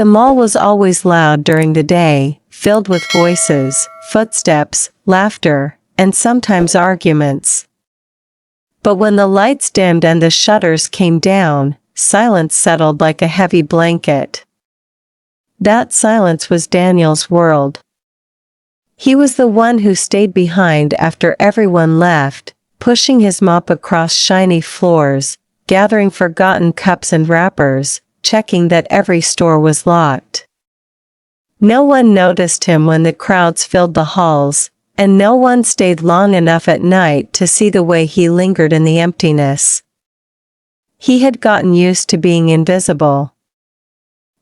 The mall was always loud during the day, filled with voices, footsteps, laughter, and sometimes arguments. But when the lights dimmed and the shutters came down, silence settled like a heavy blanket. That silence was Daniel's world. He was the one who stayed behind after everyone left, pushing his mop across shiny floors, gathering forgotten cups and wrappers, checking that every store was locked. No one noticed him when the crowds filled the halls, and no one stayed long enough at night to see the way he lingered in the emptiness. He had gotten used to being invisible.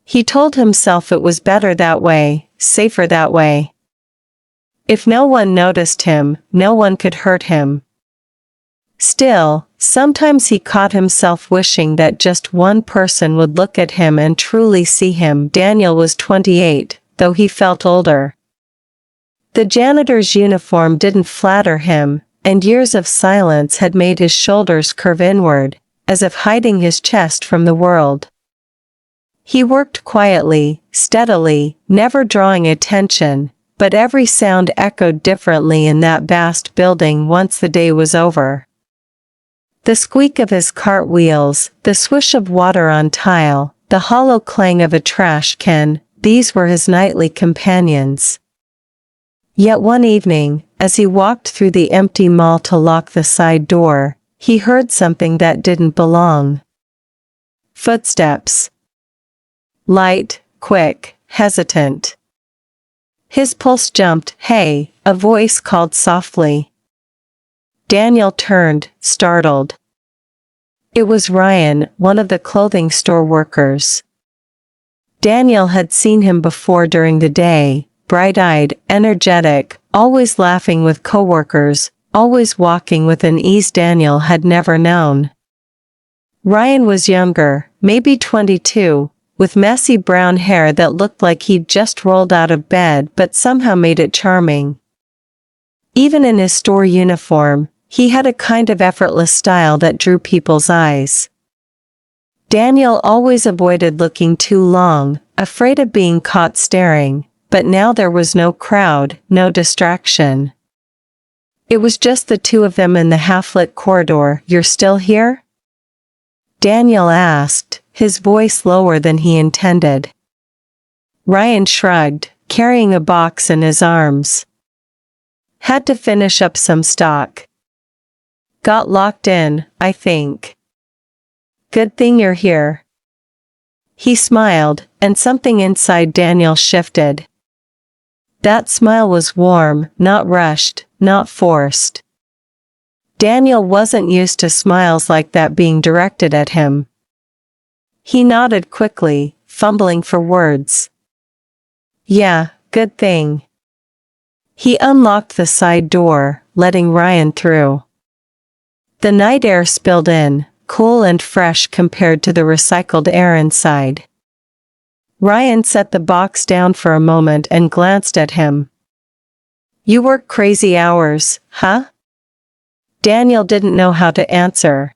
He told himself it was better that way, safer that way. If no one noticed him, no one could hurt him. Still, sometimes he caught himself wishing that just one person would look at him and truly see him. Daniel was 28, though he felt older. The janitor's uniform didn't flatter him, and years of silence had made his shoulders curve inward, as if hiding his chest from the world. He worked quietly, steadily, never drawing attention, but every sound echoed differently in that vast building once the day was over. The squeak of his cart wheels, the swish of water on tile, the hollow clang of a trash can, these were his nightly companions. Yet one evening, as he walked through the empty mall to lock the side door, he heard something that didn't belong. Footsteps. Light, quick, hesitant. His pulse jumped. "Hey," a voice called softly. Daniel turned, startled. It was Ryan, one of the clothing store workers. Daniel had seen him before during the day, bright-eyed, energetic, always laughing with coworkers, always walking with an ease Daniel had never known. Ryan was younger, maybe 22, with messy brown hair that looked like he'd just rolled out of bed but somehow made it charming. Even in his store uniform, he had a kind of effortless style that drew people's eyes. Daniel always avoided looking too long, afraid of being caught staring, but now there was no crowd, no distraction. It was just the two of them in the half-lit corridor. "You're still here?" Daniel asked, his voice lower than he intended. Ryan shrugged, carrying a box in his arms. "Had to finish up some stock. Got locked in, I think." "Good thing you're here." He smiled, and something inside Daniel shifted. That smile was warm, not rushed, not forced. Daniel wasn't used to smiles like that being directed at him. He nodded quickly, fumbling for words. "Yeah, good thing." He unlocked the side door, letting Ryan through. The night air spilled in, cool and fresh compared to the recycled air inside. Ryan set the box down for a moment and glanced at him. "You work crazy hours, huh?" Daniel didn't know how to answer.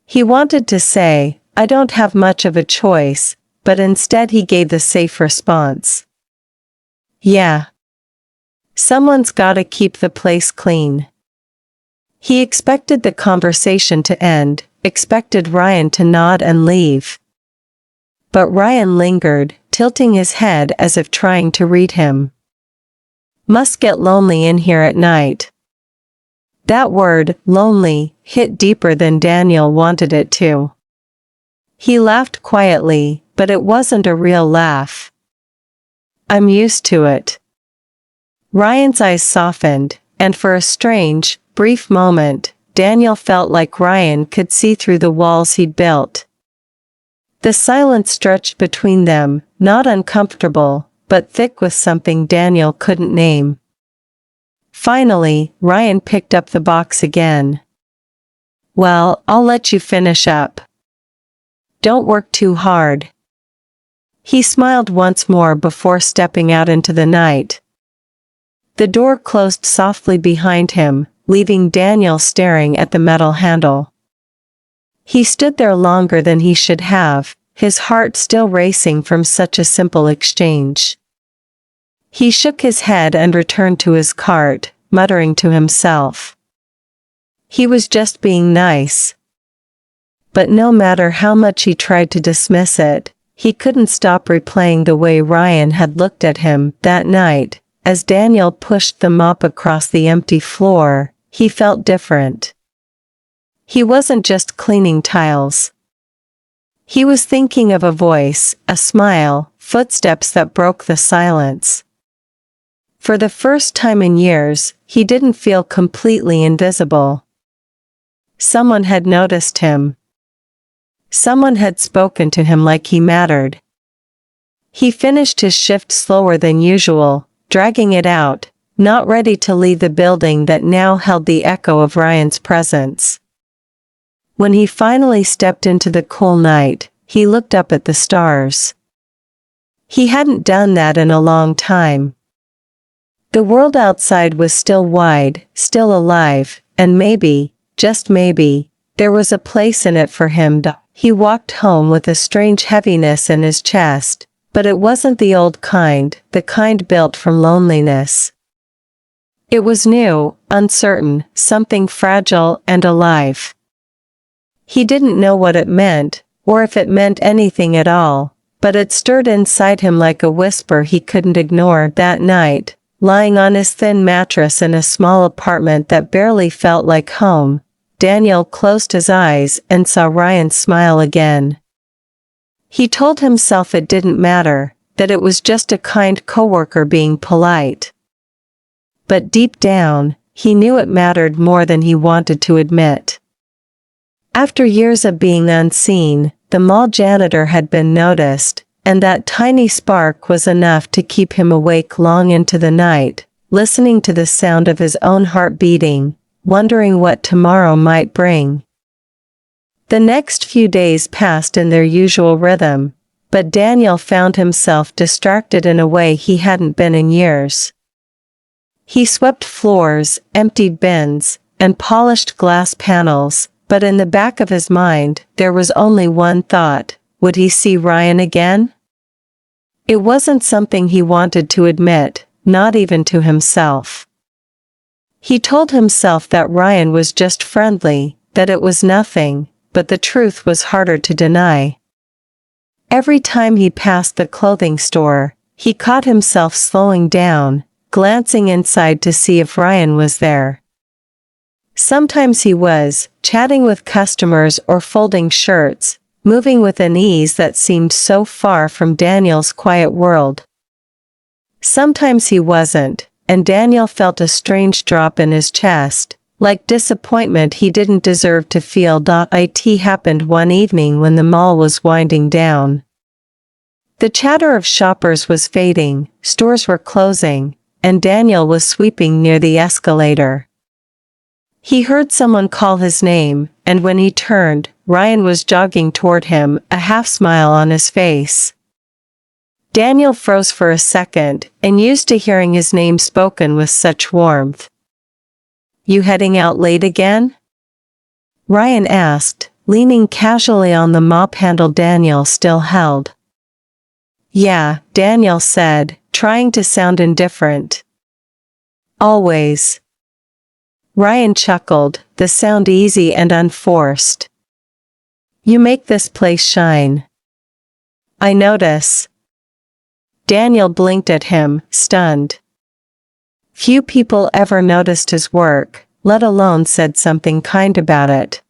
He wanted to say, "I don't have much of a choice," but instead he gave the safe response. "Yeah. Someone's gotta keep the place clean." He expected the conversation to end, expected Ryan to nod and leave. But Ryan lingered, tilting his head as if trying to read him. "Must get lonely in here at night." That word, lonely, hit deeper than Daniel wanted it to. He laughed quietly, but it wasn't a real laugh. "I'm used to it." Ryan's eyes softened, and for a strange, brief moment, Daniel felt like Ryan could see through the walls he'd built. The silence stretched between them, not uncomfortable, but thick with something Daniel couldn't name. Finally, Ryan picked up the box again. "Well, I'll let you finish up. Don't work too hard." He smiled once more before stepping out into the night. The door closed softly behind him, leaving Daniel staring at the metal handle. He stood there longer than he should have, his heart still racing from such a simple exchange. He shook his head and returned to his cart, muttering to himself. He was just being nice. But no matter how much he tried to dismiss it, he couldn't stop replaying the way Ryan had looked at him that night. As Daniel pushed the mop across the empty floor, he felt different. He wasn't just cleaning tiles. He was thinking of a voice, a smile, footsteps that broke the silence. For the first time in years, he didn't feel completely invisible. Someone had noticed him. Someone had spoken to him like he mattered. He finished his shift slower than usual, dragging it out, not ready to leave the building that now held the echo of Ryan's presence. When he finally stepped into the cool night, he looked up at the stars. He hadn't done that in a long time. The world outside was still wide, still alive, and maybe, just maybe, there was a place in it for him. He walked home with a strange heaviness in his chest, but it wasn't the old kind, the kind built from loneliness. It was new, uncertain, something fragile and alive. He didn't know what it meant, or if it meant anything at all, but it stirred inside him like a whisper he couldn't ignore. That night, lying on his thin mattress in a small apartment that barely felt like home, Daniel closed his eyes and saw Ryan smile again. He told himself it didn't matter, that it was just a kind coworker being polite. But deep down, he knew it mattered more than he wanted to admit. After years of being unseen, the mall janitor had been noticed, and that tiny spark was enough to keep him awake long into the night, listening to the sound of his own heart beating, wondering what tomorrow might bring. The next few days passed in their usual rhythm, but Daniel found himself distracted in a way he hadn't been in years. He swept floors, emptied bins, and polished glass panels, but in the back of his mind, there was only one thought: would he see Ryan again? It wasn't something he wanted to admit, not even to himself. He told himself that Ryan was just friendly, that it was nothing, but the truth was harder to deny. Every time he passed the clothing store, he caught himself slowing down, glancing inside to see if Ryan was there. Sometimes he was, chatting with customers or folding shirts, moving with an ease that seemed so far from Daniel's quiet world. Sometimes he wasn't, and Daniel felt a strange drop in his chest, like disappointment he didn't deserve to feel. It happened one evening when the mall was winding down. The chatter of shoppers was fading, stores were closing, and Daniel was sweeping near the escalator. He heard someone call his name, and when he turned, Ryan was jogging toward him, a half-smile on his face. Daniel froze for a second, and used to hearing his name spoken with such warmth. "You heading out late again?" Ryan asked, leaning casually on the mop handle Daniel still held. "Yeah," Daniel said, trying to sound indifferent. "Always." Ryan chuckled, the sound easy and unforced. "You make this place shine." "I notice." Daniel blinked at him, stunned. Few people ever noticed his work, let alone said something kind about it.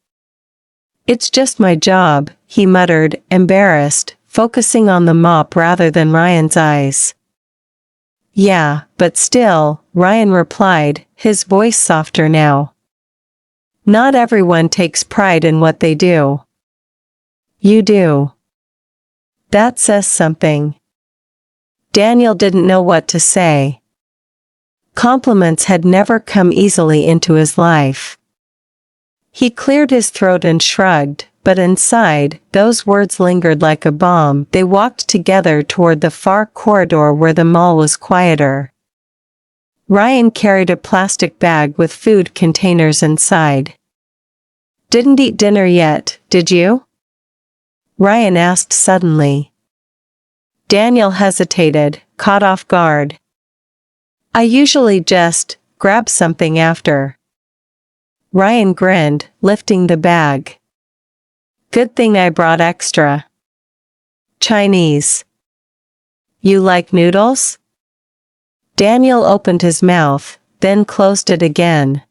"It's just my job," he muttered, embarrassed, focusing on the mop rather than Ryan's eyes. "Yeah, but still," Ryan replied, his voice softer now. "Not everyone takes pride in what they do." "You do." That says something. Daniel didn't know what to say. Compliments had never come easily into his life. He cleared his throat and shrugged, but inside, those words lingered like a bomb. They walked together toward the far corridor where the mall was quieter. Ryan carried a plastic bag with food containers inside. "Didn't eat dinner yet, did you?" Ryan asked suddenly. Daniel hesitated, caught off guard. I usually just grab something after. Ryan grinned, lifting the bag. Good thing I brought extra. Chinese. You like noodles? Daniel opened his mouth, then closed it again.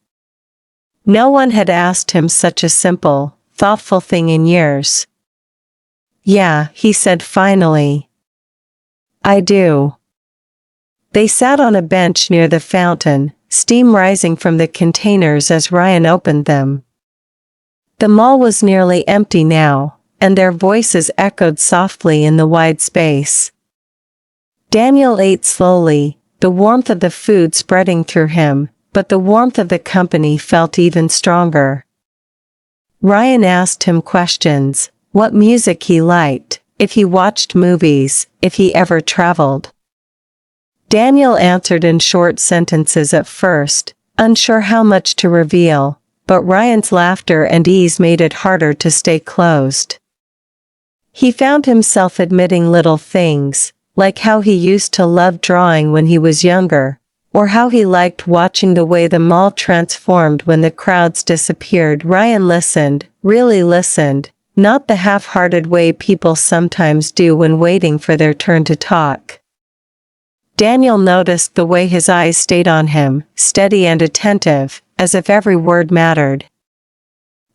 No one had asked him such a simple, thoughtful thing in years. Yeah, he said finally. I do. They sat on a bench near the fountain, steam rising from the containers as Ryan opened them. The mall was nearly empty now, and their voices echoed softly in the wide space. Daniel ate slowly, the warmth of the food spreading through him, but the warmth of the company felt even stronger. Ryan asked him questions, what music he liked, if he watched movies, if he ever traveled. Daniel answered in short sentences at first, unsure how much to reveal, but Ryan's laughter and ease made it harder to stay closed. He found himself admitting little things, like how he used to love drawing when he was younger, or how he liked watching the way the mall transformed when the crowds disappeared. Ryan listened, really listened, not the half-hearted way people sometimes do when waiting for their turn to talk. Daniel noticed the way his eyes stayed on him, steady and attentive, as if every word mattered.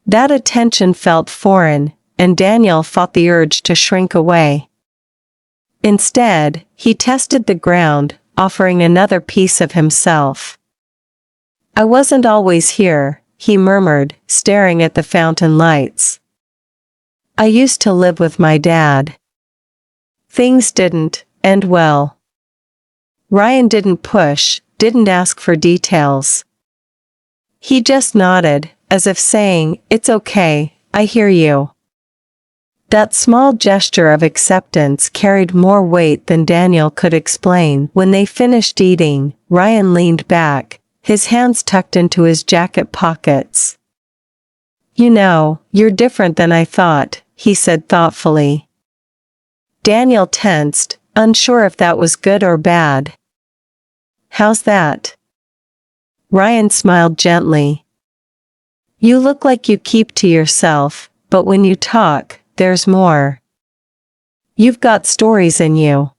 That attention felt foreign, and Daniel fought the urge to shrink away. Instead, he tested the ground, offering another piece of himself. I wasn't always here, he murmured, staring at the fountain lights. I used to live with my dad. Things didn't end well. Ryan didn't push, didn't ask for details. He just nodded, as if saying, it's okay, I hear you. That small gesture of acceptance carried more weight than Daniel could explain. When they finished eating, Ryan leaned back, his hands tucked into his jacket pockets. You know, you're different than I thought, he said thoughtfully. Daniel tensed, unsure if that was good or bad. How's that? Ryan smiled gently. You look like you keep to yourself, but when you talk, there's more. You've got stories in you.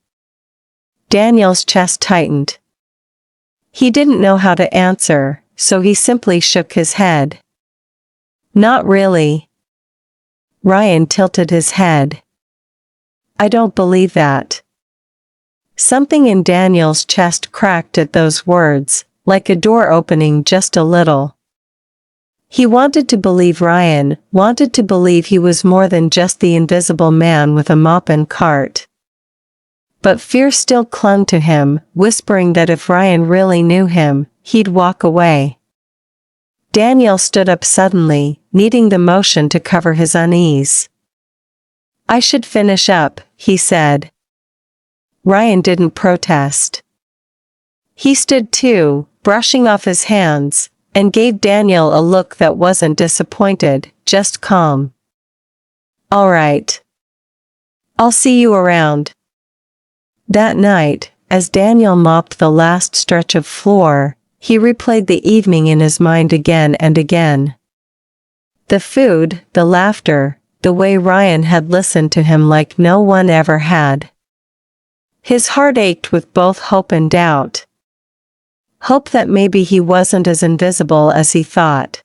Daniel's chest tightened. He didn't know how to answer, so he simply shook his head. Not really. Ryan tilted his head. I don't believe that. Something in Daniel's chest cracked at those words, like a door opening just a little. He wanted to believe Ryan, wanted to believe he was more than just the invisible man with a mop and cart. But fear still clung to him, whispering that if Ryan really knew him, he'd walk away. Daniel stood up suddenly, needing the motion to cover his unease. I should finish up, he said. Ryan didn't protest. He stood too, brushing off his hands, and gave Daniel a look that wasn't disappointed, just calm. All right. I'll see you around. That night, as Daniel mopped the last stretch of floor, he replayed the evening in his mind again and again. The food, the laughter, the way Ryan had listened to him like no one ever had. His heart ached with both hope and doubt. Hope that maybe he wasn't as invisible as he thought.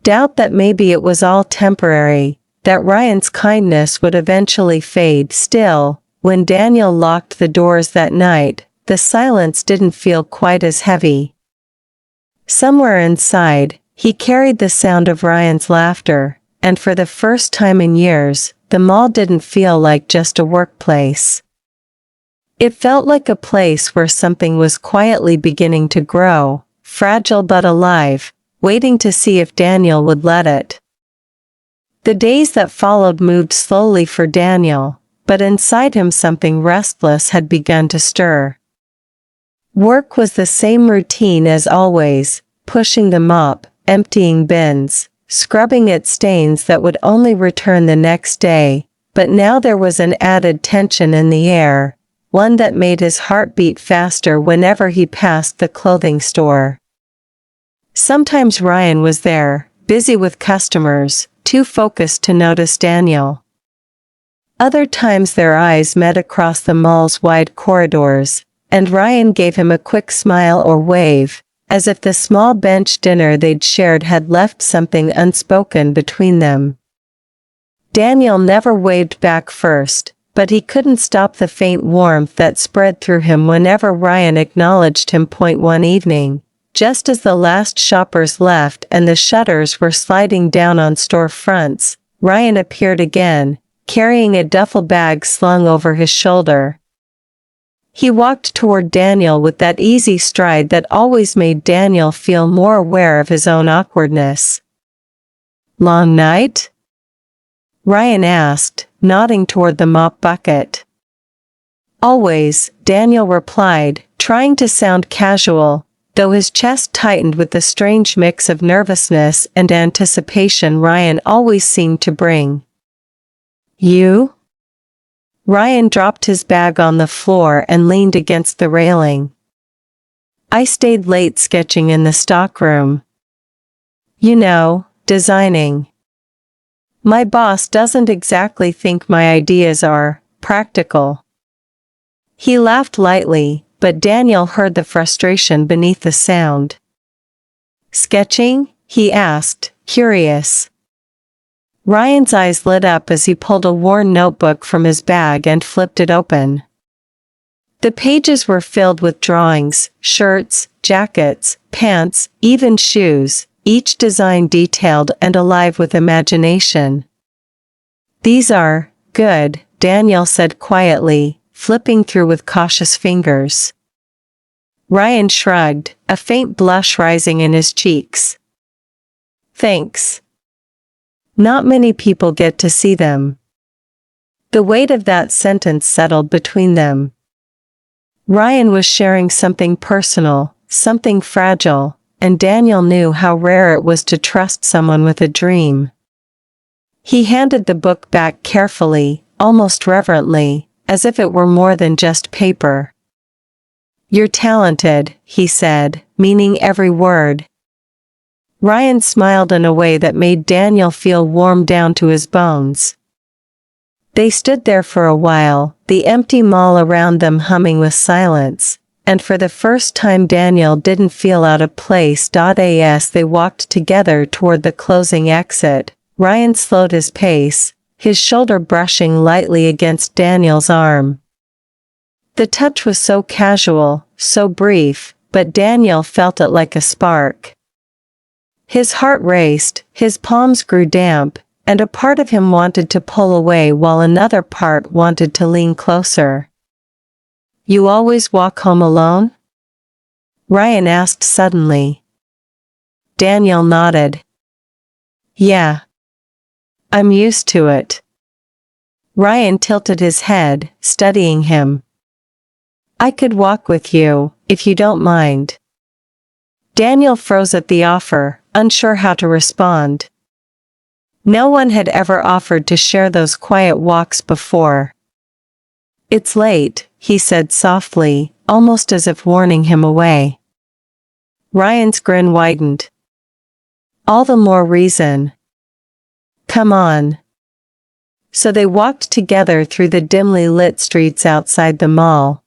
Doubt that maybe it was all temporary, that Ryan's kindness would eventually fade. Still, when Daniel locked the doors that night, the silence didn't feel quite as heavy. Somewhere inside, he carried the sound of Ryan's laughter, and for the first time in years, the mall didn't feel like just a workplace. It felt like a place where something was quietly beginning to grow, fragile but alive, waiting to see if Daniel would let it. The days that followed moved slowly for Daniel, but inside him something restless had begun to stir. Work was the same routine as always, pushing the mop, emptying bins, scrubbing at stains that would only return the next day, but now there was an added tension in the air, one that made his heart beat faster whenever he passed the clothing store. Sometimes Ryan was there, busy with customers, too focused to notice Daniel. Other times their eyes met across the mall's wide corridors, and Ryan gave him a quick smile or wave, as if the small bench dinner they'd shared had left something unspoken between them. Daniel never waved back first, but he couldn't stop the faint warmth that spread through him whenever Ryan acknowledged him. One evening, just as the last shoppers left and the shutters were sliding down on store fronts, Ryan appeared again, carrying a duffel bag slung over his shoulder. He walked toward Daniel with that easy stride that always made Daniel feel more aware of his own awkwardness. "Long night?" Ryan asked, nodding toward the mop bucket. "Always," Daniel replied, trying to sound casual, though his chest tightened with the strange mix of nervousness and anticipation Ryan always seemed to bring. "You?" Ryan dropped his bag on the floor and leaned against the railing. "I stayed late sketching in the stockroom. You know, designing. My boss doesn't exactly think my ideas are practical." He laughed lightly, but Daniel heard the frustration beneath the sound. "Sketching?" he asked, curious. Ryan's eyes lit up as he pulled a worn notebook from his bag and flipped it open. The pages were filled with drawings, shirts, jackets, pants, even shoes, each design detailed and alive with imagination. "These are good," Daniel said quietly, flipping through with cautious fingers. Ryan shrugged, a faint blush rising in his cheeks. "Thanks. Not many people get to see them." The weight of that sentence settled between them. Ryan was sharing something personal, something fragile, and Daniel knew how rare it was to trust someone with a dream. He handed the book back carefully, almost reverently, as if it were more than just paper. "You're talented," he said, meaning every word. Ryan smiled in a way that made Daniel feel warm down to his bones. They stood there for a while, the empty mall around them humming with silence, and for the first time Daniel didn't feel out of place. As they walked together toward the closing exit, Ryan slowed his pace, his shoulder brushing lightly against Daniel's arm. The touch was so casual, so brief, but Daniel felt it like a spark. His heart raced, his palms grew damp, and a part of him wanted to pull away while another part wanted to lean closer. "You always walk home alone?" Ryan asked suddenly. Daniel nodded. "Yeah. I'm used to it." Ryan tilted his head, studying him. "I could walk with you, if you don't mind." Daniel froze at the offer, unsure how to respond. No one had ever offered to share those quiet walks before. "It's late," he said softly, almost as if warning him away. Ryan's grin widened. "All the more reason. Come on." So they walked together through the dimly lit streets outside the mall.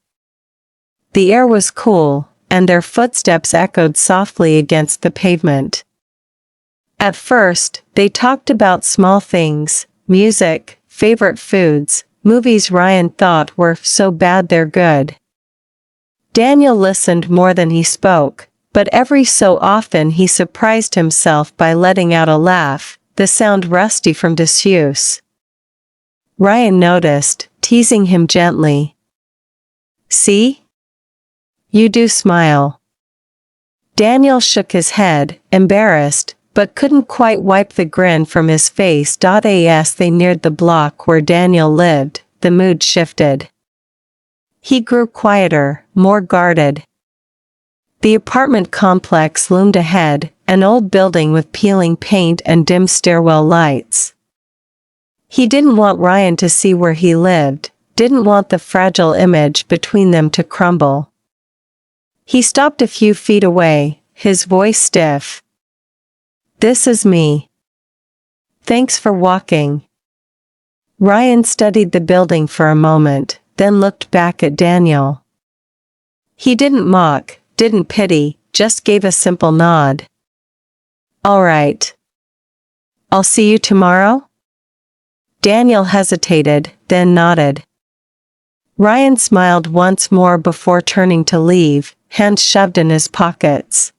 The air was cool, and their footsteps echoed softly against the pavement. At first, they talked about small things, music, favorite foods, movies Ryan thought were so bad they're good. Daniel listened more than he spoke, but every so often he surprised himself by letting out a laugh, the sound rusty from disuse. Ryan noticed, teasing him gently. "See? You do smile." Daniel shook his head, embarrassed, but couldn't quite wipe the grin from his face. As they neared the block where Daniel lived, the mood shifted. He grew quieter, more guarded. The apartment complex loomed ahead, an old building with peeling paint and dim stairwell lights. He didn't want Ryan to see where he lived, didn't want the fragile image between them to crumble. He stopped a few feet away, his voice stiff. "This is me. Thanks for walking." Ryan studied the building for a moment, then looked back at Daniel. He didn't mock, didn't pity, just gave a simple nod. "All right. I'll see you tomorrow?" Daniel hesitated, then nodded. Ryan smiled once more before turning to leave, hands shoved in his pockets.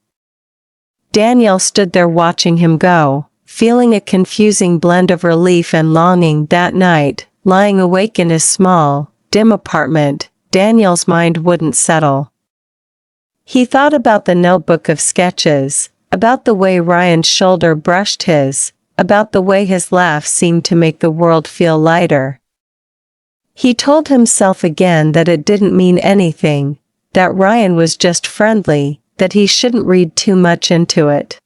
Daniel stood there watching him go, feeling a confusing blend of relief and longing. That night, lying awake in his small, dim apartment, Daniel's mind wouldn't settle. He thought about the notebook of sketches, about the way Ryan's shoulder brushed his, about the way his laugh seemed to make the world feel lighter. He told himself again that it didn't mean anything, that Ryan was just friendly, that he shouldn't read too much into it.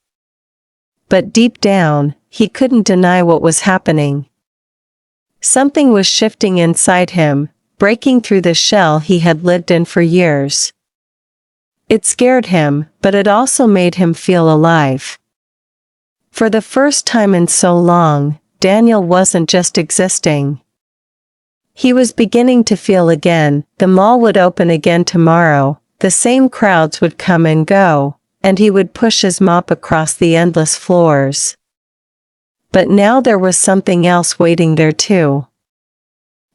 But deep down, he couldn't deny what was happening. Something was shifting inside him, breaking through the shell he had lived in for years. It scared him, but it also made him feel alive. For the first time in so long, Daniel wasn't just existing. He was beginning to feel again. The mall would open again tomorrow, the same crowds would come and go, and he would push his mop across the endless floors. But now there was something else waiting there too.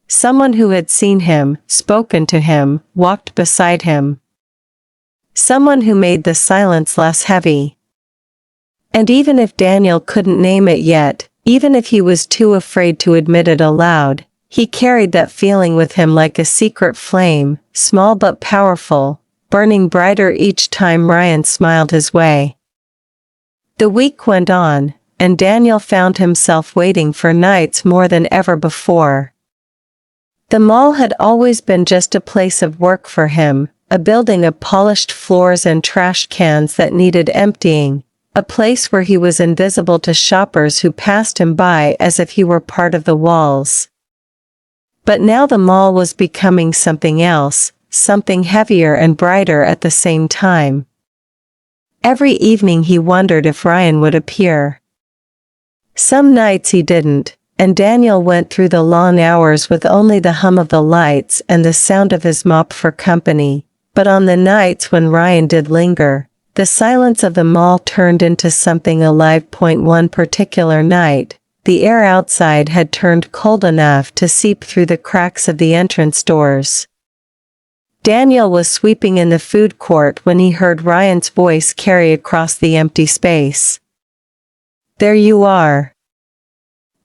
Someone who had seen him, spoken to him, walked beside him. Someone who made the silence less heavy. And even if Daniel couldn't name it yet, even if he was too afraid to admit it aloud, he carried that feeling with him like a secret flame, small but powerful, burning brighter each time Ryan smiled his way. The week went on, and Daniel found himself waiting for nights more than ever before. The mall had always been just a place of work for him, a building of polished floors and trash cans that needed emptying, a place where he was invisible to shoppers who passed him by as if he were part of the walls. But now the mall was becoming something else, something heavier and brighter at the same time. Every evening he wondered if Ryan would appear. Some nights he didn't, and Daniel went through the long hours with only the hum of the lights and the sound of his mop for company. But on the nights when Ryan did linger, the silence of the mall turned into something alive. One particular night, the air outside had turned cold enough to seep through the cracks of the entrance doors. Daniel was sweeping in the food court when he heard Ryan's voice carry across the empty space. "There you are.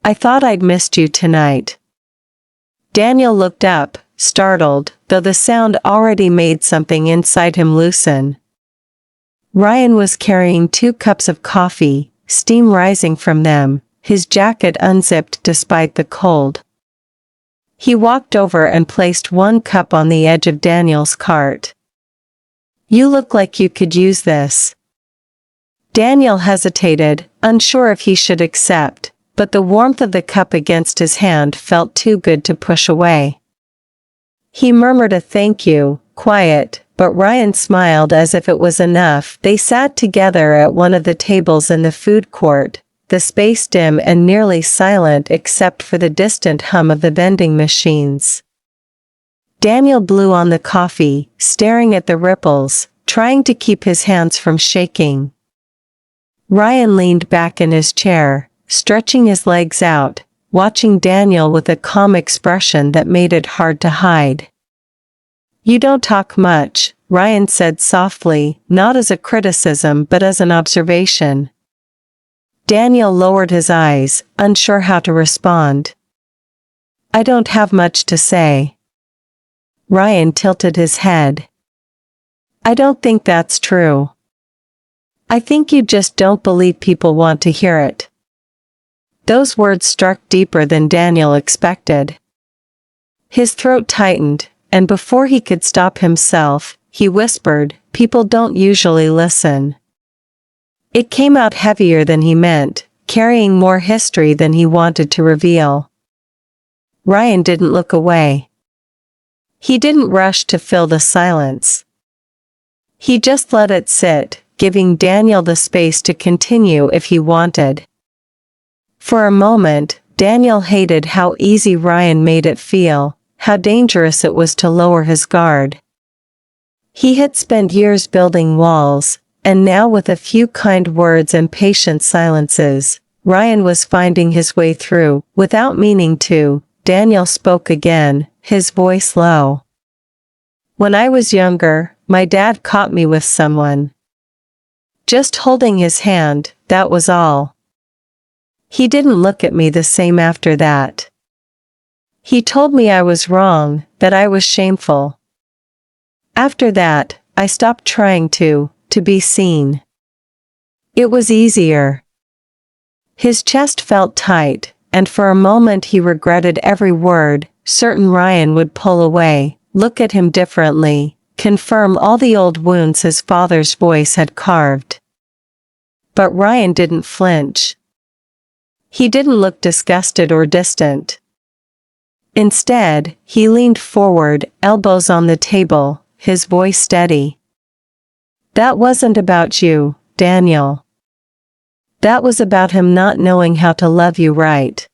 I thought I'd missed you tonight." Daniel looked up, startled, though the sound already made something inside him loosen. Ryan was carrying 2 cups of coffee, steam rising from them, his jacket unzipped despite the cold. He walked over and placed 1 cup on the edge of Daniel's cart. "You look like you could use this." Daniel hesitated, unsure if he should accept, but the warmth of the cup against his hand felt too good to push away. He murmured a thank you, quiet, but Ryan smiled as if it was enough. They sat together at one of the tables in the food court, the space dim and nearly silent except for the distant hum of the vending machines. Daniel blew on the coffee, staring at the ripples, trying to keep his hands from shaking. Ryan leaned back in his chair, stretching his legs out, watching Daniel with a calm expression that made it hard to hide. "You don't talk much," Ryan said softly, not as a criticism but as an observation. Daniel lowered his eyes, unsure how to respond. "I don't have much to say." Ryan tilted his head. "I don't think that's true. I think you just don't believe people want to hear it." Those words struck deeper than Daniel expected. His throat tightened, and before he could stop himself, he whispered, "People don't usually listen." It came out heavier than he meant, carrying more history than he wanted to reveal. Ryan didn't look away. He didn't rush to fill the silence. He just let it sit, giving Daniel the space to continue if he wanted. For a moment, Daniel hated how easy Ryan made it feel, how dangerous it was to lower his guard. He had spent years building walls, and now with a few kind words and patient silences, Ryan was finding his way through. Without meaning to, Daniel spoke again, his voice low. "When I was younger, my dad caught me with someone. Just holding his hand, that was all. He didn't look at me the same after that. He told me I was wrong, that I was shameful. After that, I stopped trying to be seen. It was easier." His chest felt tight, and for a moment he regretted every word, certain Ryan would pull away, look at him differently, confirm all the old wounds his father's voice had carved. But Ryan didn't flinch. He didn't look disgusted or distant. Instead, he leaned forward, elbows on the table, his voice steady. "That wasn't about you, Daniel. That was about him not knowing how to love you right.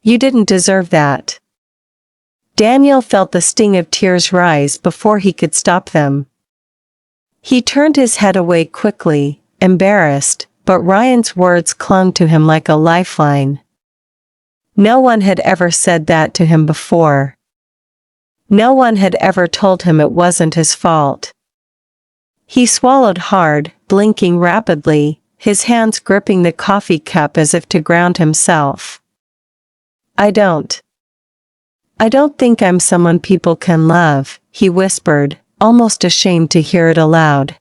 You didn't deserve that." Daniel felt the sting of tears rise before he could stop them. He turned his head away quickly, embarrassed, but Ryan's words clung to him like a lifeline. No one had ever said that to him before. No one had ever told him it wasn't his fault. He swallowed hard, blinking rapidly, his hands gripping the coffee cup as if to ground himself. I don't think I'm someone people can love," he whispered, almost ashamed to hear it aloud.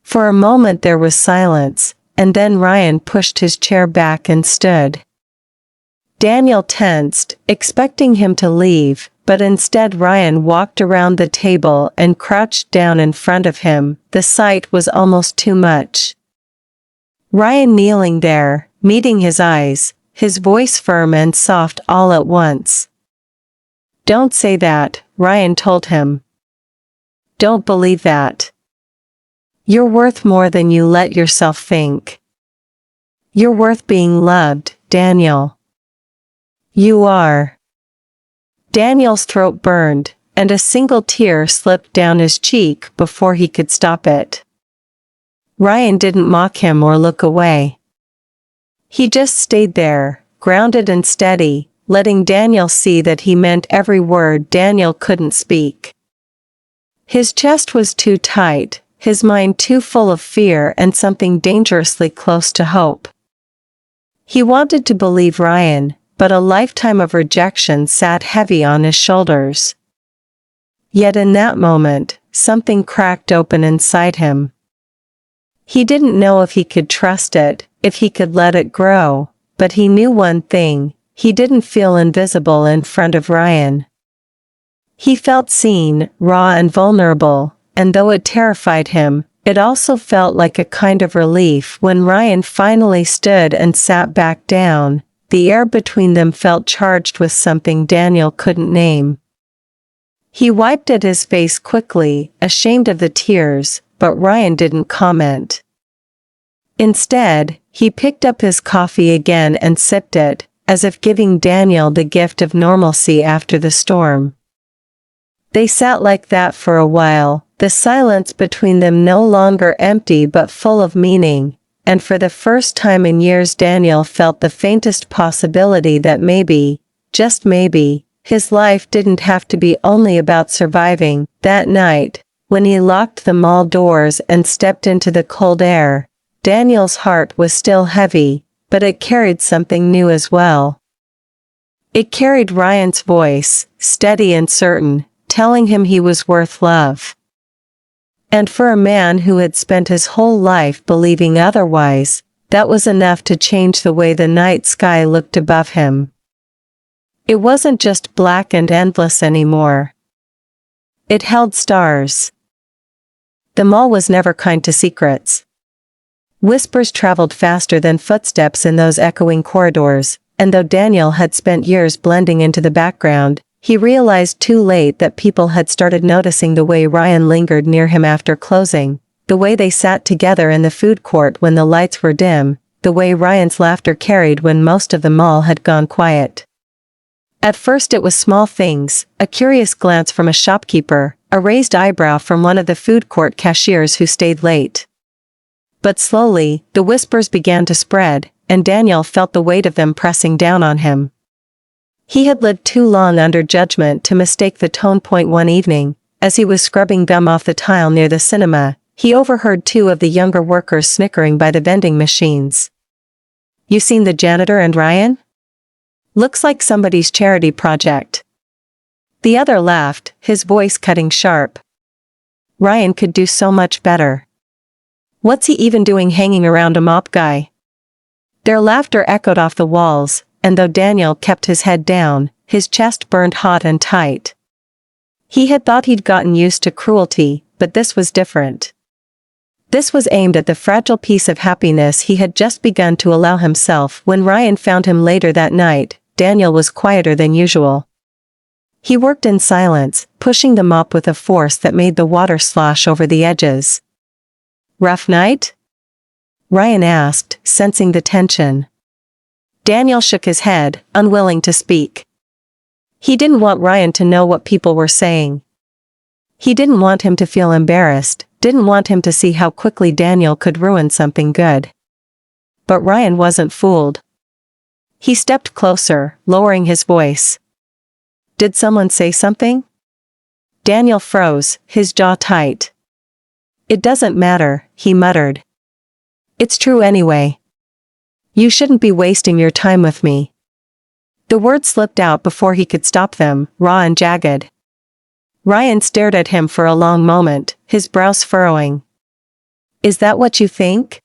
For a moment there was silence, and then Ryan pushed his chair back and stood. Daniel tensed, expecting him to leave, but instead Ryan walked around the table and crouched down in front of him. The sight was almost too much. Ryan kneeling there, meeting his eyes, his voice firm and soft all at once. "Don't say that," Ryan told him. "Don't believe that. You're worth more than you let yourself think. You're worth being loved, Daniel. You are." Daniel's throat burned, and a single tear slipped down his cheek before he could stop it. Ryan didn't mock him or look away. He just stayed there, grounded and steady, letting Daniel see that he meant every word Daniel couldn't speak. His chest was too tight, his mind too full of fear and something dangerously close to hope. He wanted to believe Ryan, but a lifetime of rejection sat heavy on his shoulders. Yet in that moment, something cracked open inside him. He didn't know if he could trust it, if he could let it grow, but he knew one thing: he didn't feel invisible in front of Ryan. He felt seen, raw and vulnerable, and though it terrified him, it also felt like a kind of relief when Ryan finally stood and sat back down. The air between them felt charged with something Daniel couldn't name. He wiped at his face quickly, ashamed of the tears, but Ryan didn't comment. Instead, he picked up his coffee again and sipped it, as if giving Daniel the gift of normalcy after the storm. They sat like that for a while, the silence between them no longer empty but full of meaning, and for the first time in years Daniel felt the faintest possibility that maybe, just maybe, his life didn't have to be only about surviving. That night, when he locked the mall doors and stepped into the cold air, Daniel's heart was still heavy, but it carried something new as well. It carried Ryan's voice, steady and certain, telling him he was worth love. And for a man who had spent his whole life believing otherwise, that was enough to change the way the night sky looked above him. It wasn't just black and endless anymore. It held stars. The mall was never kind to secrets. Whispers traveled faster than footsteps in those echoing corridors, and though Daniel had spent years blending into the background, he realized too late that people had started noticing the way Ryan lingered near him after closing, the way they sat together in the food court when the lights were dim, the way Ryan's laughter carried when most of the mall had gone quiet. At first it was small things, a curious glance from a shopkeeper, a raised eyebrow from one of the food court cashiers who stayed late. But slowly, the whispers began to spread, and Daniel felt the weight of them pressing down on him. He had lived too long under judgment to mistake the tone point. One evening, as he was scrubbing gum off the tile near the cinema, he overheard two of the younger workers snickering by the vending machines. "You seen the janitor and Ryan? Looks like somebody's charity project." The other laughed, his voice cutting sharp. "Ryan could do so much better. What's he even doing hanging around a mop guy?" Their laughter echoed off the walls, and though Daniel kept his head down, his chest burned hot and tight. He had thought he'd gotten used to cruelty, but this was different. This was aimed at the fragile piece of happiness he had just begun to allow himself. When Ryan found him later that night, Daniel was quieter than usual. He worked in silence, pushing the mop with a force that made the water slosh over the edges. "Rough night?" Ryan asked, sensing the tension. Daniel shook his head, unwilling to speak. He didn't want Ryan to know what people were saying. He didn't want him to feel embarrassed, didn't want him to see how quickly Daniel could ruin something good. But Ryan wasn't fooled. He stepped closer, lowering his voice. "Did someone say something?" Daniel froze, his jaw tight. "It doesn't matter," he muttered. "It's true anyway. You shouldn't be wasting your time with me." The words slipped out before he could stop them, raw and jagged. Ryan stared at him for a long moment, his brows furrowing. "Is that what you think?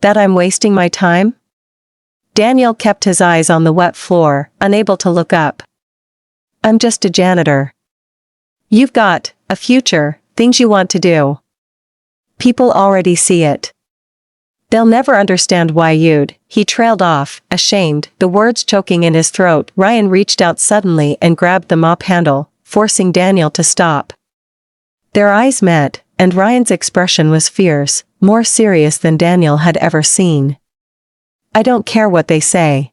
That I'm wasting my time?" Daniel kept his eyes on the wet floor, unable to look up. "I'm just a janitor. You've got a future, things you want to do. People already see it. They'll never understand why you'd." He trailed off, ashamed, the words choking in his throat. Ryan reached out suddenly and grabbed the mop handle, forcing Daniel to stop. Their eyes met, and Ryan's expression was fierce, more serious than Daniel had ever seen. "I don't care what they say.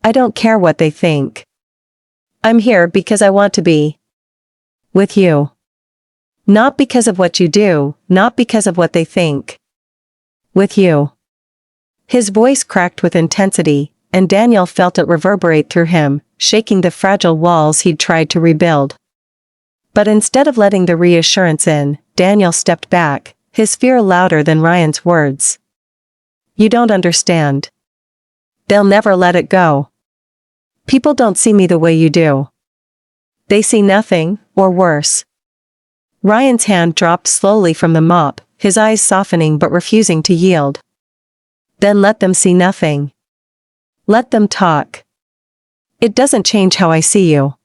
I don't care what they think. I'm here because I want to be with you. Not because of what you do, not because of what they think. With you." His voice cracked with intensity, and Daniel felt it reverberate through him, shaking the fragile walls he'd tried to rebuild. But instead of letting the reassurance in, Daniel stepped back, his fear louder than Ryan's words. "You don't understand. They'll never let it go. People don't see me the way you do. They see nothing, or worse." Ryan's hand dropped slowly from the mop, his eyes softening but refusing to yield. "Then let them see nothing. Let them talk. It doesn't change how I see you."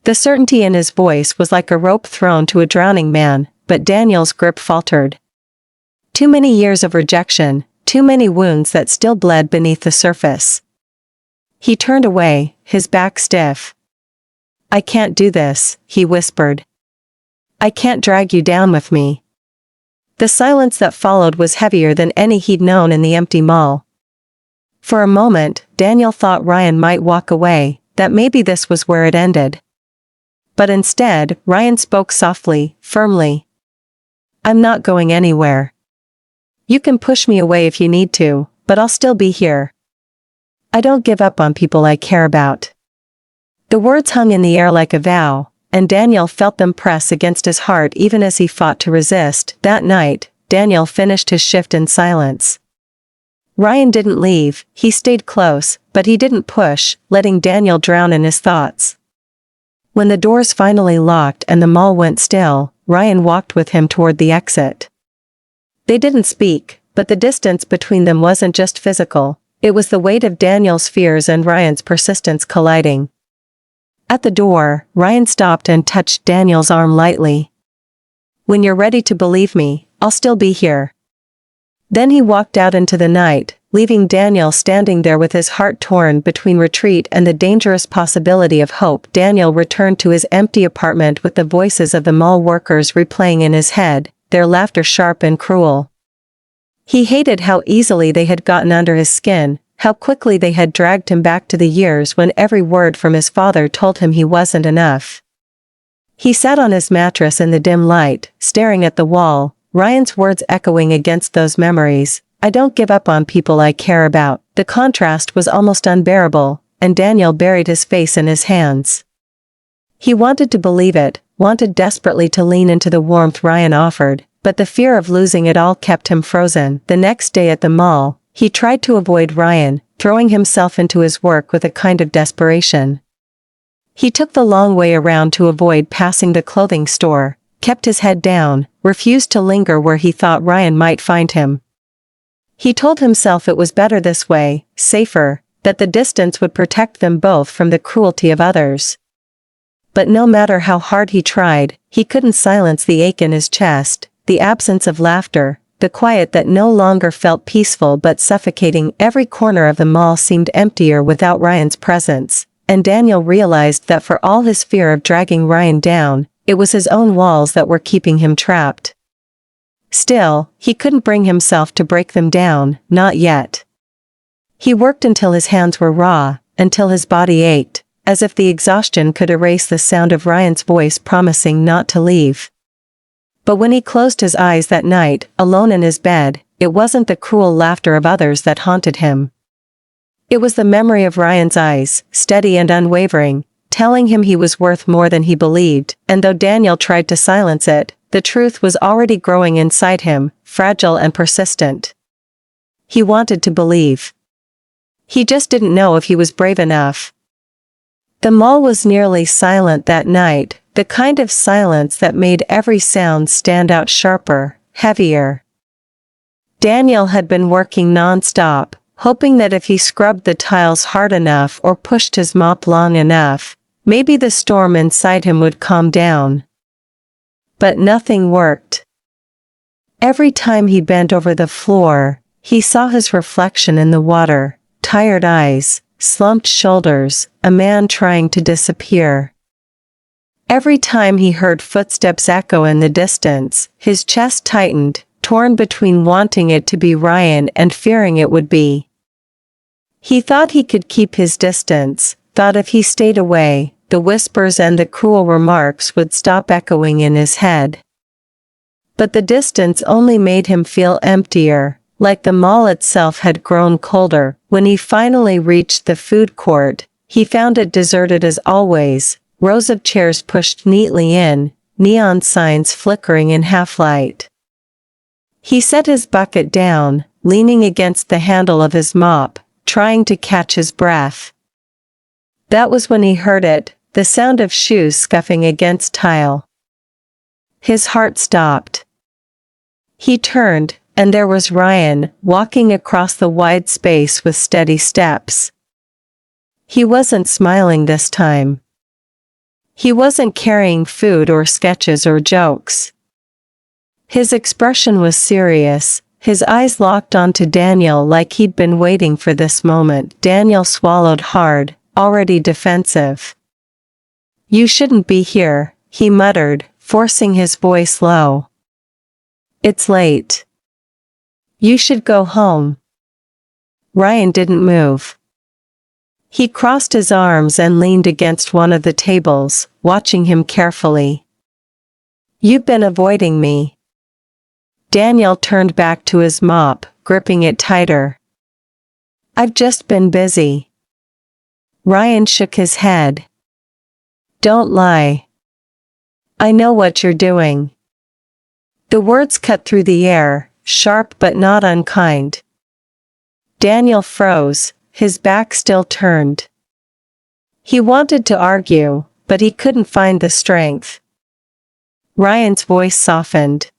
The certainty in his voice was like a rope thrown to a drowning man, but Daniel's grip faltered. Too many years of rejection, too many wounds that still bled beneath the surface. He turned away, his back stiff. "I can't do this," he whispered. "I can't drag you down with me." The silence that followed was heavier than any he'd known in the empty mall. For a moment, Daniel thought Ryan might walk away, that maybe this was where it ended. But instead, Ryan spoke softly, firmly. "I'm not going anywhere. You can push me away if you need to, but I'll still be here. I don't give up on people I care about." The words hung in the air like a vow, and Daniel felt them press against his heart even as he fought to resist. That night, Daniel finished his shift in silence. Ryan didn't leave, he stayed close, but he didn't push, letting Daniel drown in his thoughts. When the doors finally locked and the mall went still, Ryan walked with him toward the exit. They didn't speak, but the distance between them wasn't just physical, it was the weight of Daniel's fears and Ryan's persistence colliding. At the door, Ryan stopped and touched Daniel's arm lightly. "When you're ready to believe me, I'll still be here." Then he walked out into the night, leaving Daniel standing there with his heart torn between retreat and the dangerous possibility of hope. Daniel returned to his empty apartment with the voices of the mall workers replaying in his head, their laughter sharp and cruel. He hated how easily they had gotten under his skin, how quickly they had dragged him back to the years when every word from his father told him he wasn't enough. He sat on his mattress in the dim light, staring at the wall, Ryan's words echoing against those memories. I don't give up on people I care about. The contrast was almost unbearable, and Daniel buried his face in his hands. He wanted to believe it, wanted desperately to lean into the warmth Ryan offered, but the fear of losing it all kept him frozen. The next day at the mall, he tried to avoid Ryan, throwing himself into his work with a kind of desperation. He took the long way around to avoid passing the clothing store, kept his head down, refused to linger where he thought Ryan might find him. He told himself it was better this way, safer, that the distance would protect them both from the cruelty of others. But no matter how hard he tried, he couldn't silence the ache in his chest, the absence of laughter, the quiet that no longer felt peaceful but suffocating. Every corner of the mall seemed emptier without Ryan's presence, and Daniel realized that for all his fear of dragging Ryan down, it was his own walls that were keeping him trapped. Still, he couldn't bring himself to break them down, not yet. He worked until his hands were raw, until his body ached, as if the exhaustion could erase the sound of Ryan's voice promising not to leave. But when he closed his eyes that night, alone in his bed, it wasn't the cruel laughter of others that haunted him. It was the memory of Ryan's eyes, steady and unwavering, telling him he was worth more than he believed, and though Daniel tried to silence it, the truth was already growing inside him, fragile and persistent. He wanted to believe. He just didn't know if he was brave enough. The mall was nearly silent that night, the kind of silence that made every sound stand out sharper, heavier. Daniel had been working non-stop, hoping that if he scrubbed the tiles hard enough or pushed his mop long enough, maybe the storm inside him would calm down. But nothing worked. Every time he bent over the floor, he saw his reflection in the water, tired eyes, slumped shoulders, a man trying to disappear. Every time he heard footsteps echo in the distance, his chest tightened, torn between wanting it to be Ryan and fearing it would be. He thought he could keep his distance, thought if he stayed away, the whispers and the cruel remarks would stop echoing in his head. But the distance only made him feel emptier, like the mall itself had grown colder. When he finally reached the food court, he found it deserted as always, rows of chairs pushed neatly in, neon signs flickering in half-light. He set his bucket down, leaning against the handle of his mop, trying to catch his breath. That was when he heard it, the sound of shoes scuffing against tile. His heart stopped. He turned, and there was Ryan, walking across the wide space with steady steps. He wasn't smiling this time. He wasn't carrying food or sketches or jokes. His expression was serious, his eyes locked onto Daniel like he'd been waiting for this moment. Daniel swallowed hard, already defensive. "You shouldn't be here," he muttered, forcing his voice low. "It's late. You should go home." Ryan didn't move. He crossed his arms and leaned against one of the tables, watching him carefully. "You've been avoiding me." Daniel turned back to his mop, gripping it tighter. "I've just been busy." Ryan shook his head. "Don't lie. I know what you're doing." The words cut through the air, sharp but not unkind. Daniel froze, his back still turned. He wanted to argue, but he couldn't find the strength. Ryan's voice softened.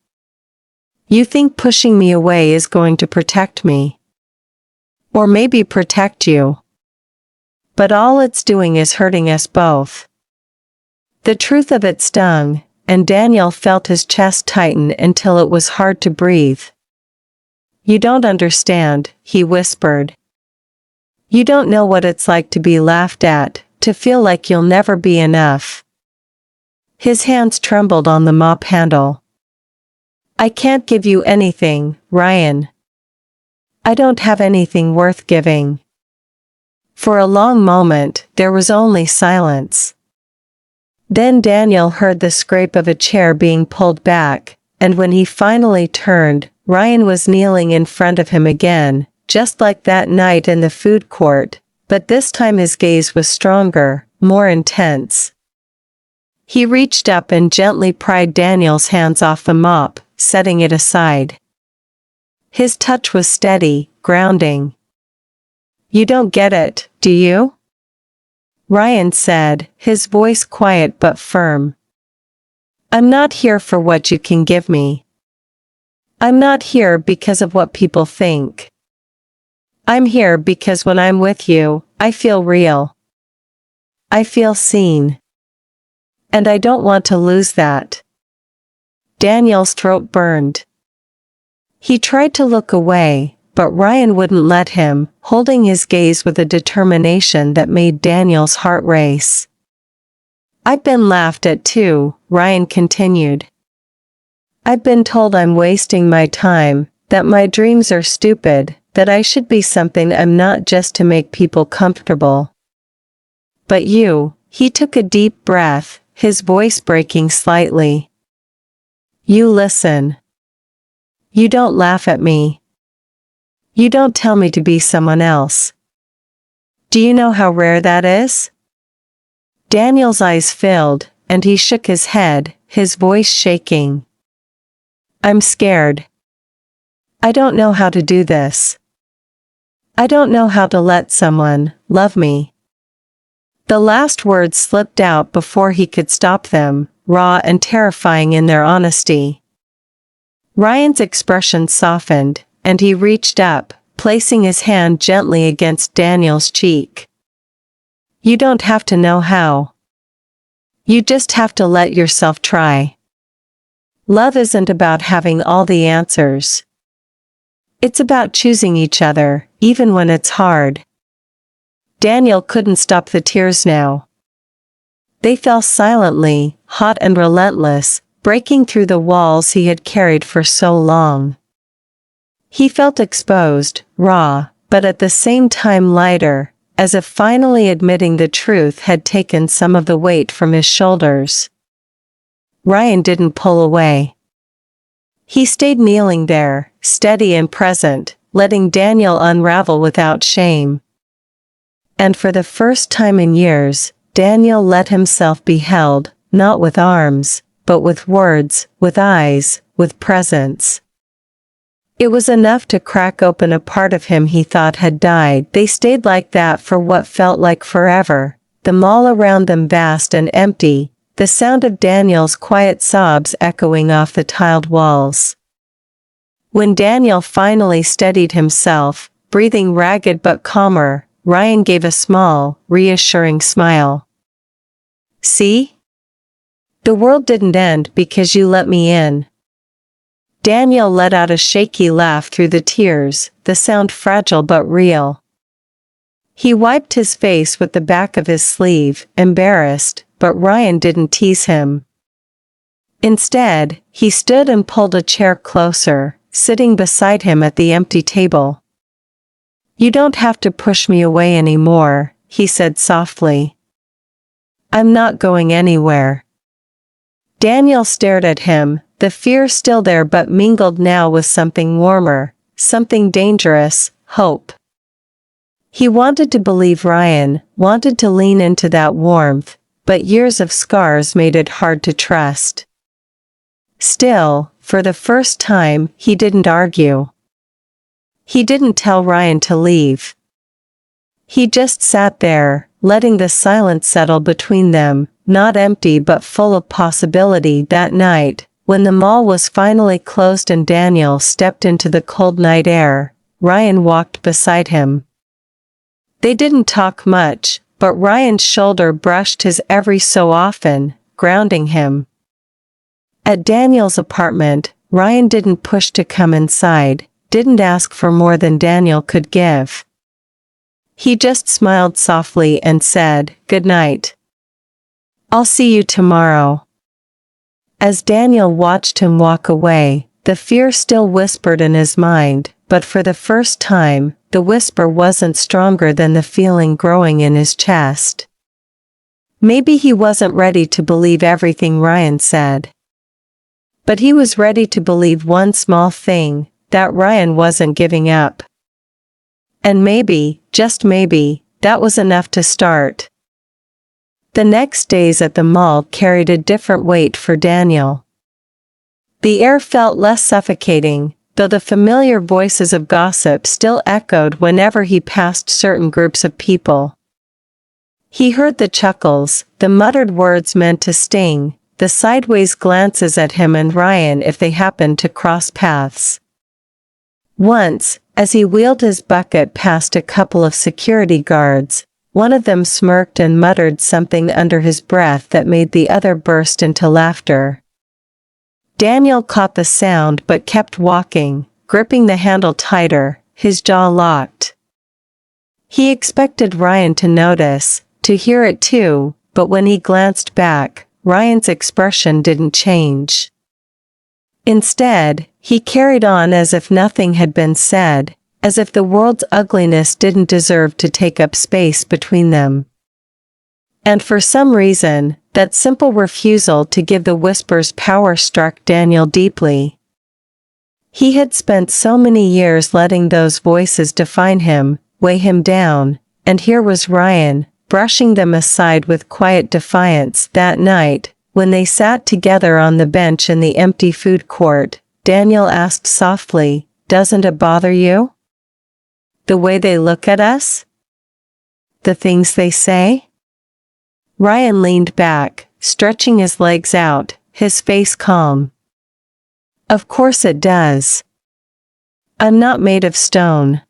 "You think pushing me away is going to protect me? Or maybe protect you. But all it's doing is hurting us both." The truth of it stung, and Daniel felt his chest tighten until it was hard to breathe. You don't understand, he whispered. You don't know what it's like to be laughed at, to feel like you'll never be enough. His hands trembled on the mop handle. I can't give you anything, Ryan. I don't have anything worth giving. For a long moment, there was only silence. Then Daniel heard the scrape of a chair being pulled back, and when he finally turned, Ryan was kneeling in front of him again, just like that night in the food court, but this time his gaze was stronger, more intense. He reached up and gently pried Daniel's hands off the mop, setting it aside. His touch was steady, grounding. You don't get it, do you? Ryan said, his voice quiet but firm. I'm not here for what you can give me. I'm not here because of what people think. I'm here because when I'm with you, I feel real. I feel seen. And I don't want to lose that. Daniel's throat burned. He tried to look away, but Ryan wouldn't let him, holding his gaze with a determination that made Daniel's heart race. I've been laughed at too, Ryan continued. I've been told I'm wasting my time, that my dreams are stupid, that I should be something I'm not just to make people comfortable. But you, he took a deep breath, his voice breaking slightly. You listen. You don't laugh at me. You don't tell me to be someone else. Do you know how rare that is? Daniel's eyes filled, and he shook his head, his voice shaking. I'm scared. I don't know how to do this. I don't know how to let someone love me. The last words slipped out before he could stop them, raw and terrifying in their honesty. Ryan's expression softened, and he reached up, placing his hand gently against Daniel's cheek. You don't have to know how. You just have to let yourself try. Love isn't about having all the answers. It's about choosing each other, even when it's hard. Daniel couldn't stop the tears now. They fell silently, hot and relentless, breaking through the walls he had carried for so long. He felt exposed, raw, but at the same time lighter, as if finally admitting the truth had taken some of the weight from his shoulders. Ryan didn't pull away. He stayed kneeling there, steady and present, letting Daniel unravel without shame. And for the first time in years, Daniel let himself be held, not with arms, but with words, with eyes, with presence. It was enough to crack open a part of him he thought had died. They stayed like that for what felt like forever, the mall around them vast and empty, the sound of Daniel's quiet sobs echoing off the tiled walls. When Daniel finally steadied himself, breathing ragged but calmer, Ryan gave a small, reassuring smile. See? The world didn't end because you let me in. Daniel let out a shaky laugh through the tears, the sound fragile but real. He wiped his face with the back of his sleeve, embarrassed, but Ryan didn't tease him. Instead, he stood and pulled a chair closer, sitting beside him at the empty table. You don't have to push me away anymore, he said softly. I'm not going anywhere. Daniel stared at him, the fear still there but mingled now with something warmer, something dangerous, hope. He wanted to believe Ryan, wanted to lean into that warmth, but years of scars made it hard to trust. Still, for the first time, he didn't argue. He didn't tell Ryan to leave. He just sat there, letting the silence settle between them, not empty but full of possibility. That night, when the mall was finally closed and Daniel stepped into the cold night air, Ryan walked beside him. They didn't talk much, but Ryan's shoulder brushed his every so often, grounding him. At Daniel's apartment, Ryan didn't push to come inside, didn't ask for more than Daniel could give. He just smiled softly and said, "Good night. I'll see you tomorrow." As Daniel watched him walk away, the fear still whispered in his mind, but for the first time, the whisper wasn't stronger than the feeling growing in his chest. Maybe he wasn't ready to believe everything Ryan said. But he was ready to believe one small thing, that Ryan wasn't giving up. And maybe, just maybe, that was enough to start. The next days at the mall carried a different weight for Daniel. The air felt less suffocating, though the familiar voices of gossip still echoed whenever he passed certain groups of people. He heard the chuckles, the muttered words meant to sting, the sideways glances at him and Ryan if they happened to cross paths. Once, as he wheeled his bucket past a couple of security guards, one of them smirked and muttered something under his breath that made the other burst into laughter. Daniel caught the sound but kept walking, gripping the handle tighter, his jaw locked. He expected Ryan to notice, to hear it too, but when he glanced back, Ryan's expression didn't change. Instead, he carried on as if nothing had been said, as if the world's ugliness didn't deserve to take up space between them. And for some reason, that simple refusal to give the whispers power struck Daniel deeply. He had spent so many years letting those voices define him, weigh him down, and here was Ryan, brushing them aside with quiet defiance. That night, when they sat together on the bench in the empty food court, Daniel asked softly, "Doesn't it bother you? The way they look at us? The things they say?" Ryan leaned back, stretching his legs out, his face calm. "Of course it does. I'm not made of stone.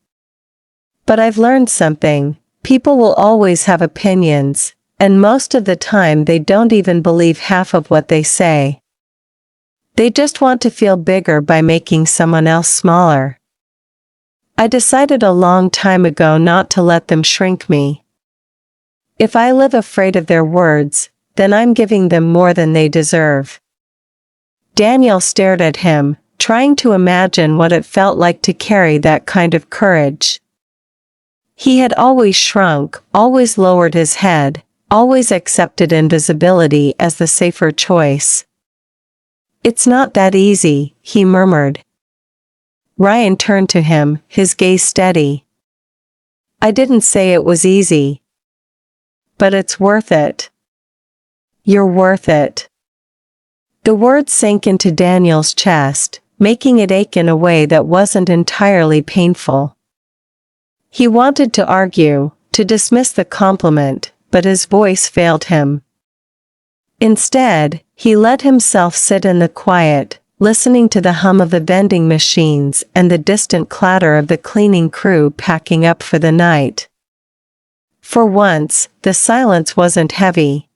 But I've learned something. People will always have opinions, and most of the time they don't even believe half of what they say. They just want to feel bigger by making someone else smaller. I decided a long time ago not to let them shrink me. If I live afraid of their words, then I'm giving them more than they deserve." Daniel stared at him, trying to imagine what it felt like to carry that kind of courage. He had always shrunk, always lowered his head, always accepted invisibility as the safer choice. "It's not that easy," he murmured. Ryan turned to him, his gaze steady. "I didn't say it was easy. But it's worth it. You're worth it." The words sank into Daniel's chest, making it ache in a way that wasn't entirely painful. He wanted to argue, to dismiss the compliment, but his voice failed him. Instead, he let himself sit in the quiet, listening to the hum of the vending machines and the distant clatter of the cleaning crew packing up for the night. For once, the silence wasn't heavy.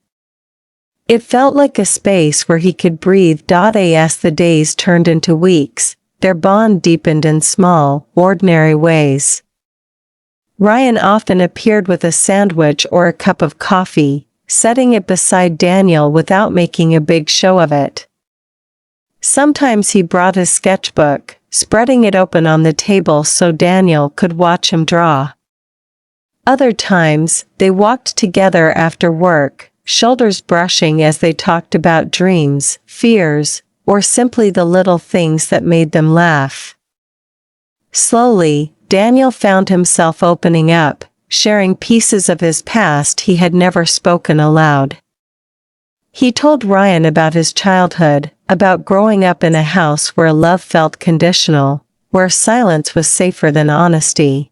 It felt like a space where he could breathe. As the days turned into weeks, their bond deepened in small, ordinary ways. Ryan often appeared with a sandwich or a cup of coffee, setting it beside Daniel without making a big show of it. Sometimes he brought his sketchbook, spreading it open on the table so Daniel could watch him draw. Other times, they walked together after work, shoulders brushing as they talked about dreams, fears, or simply the little things that made them laugh. Slowly, Daniel found himself opening up, sharing pieces of his past he had never spoken aloud. He told Ryan about his childhood, about growing up in a house where love felt conditional, where silence was safer than honesty.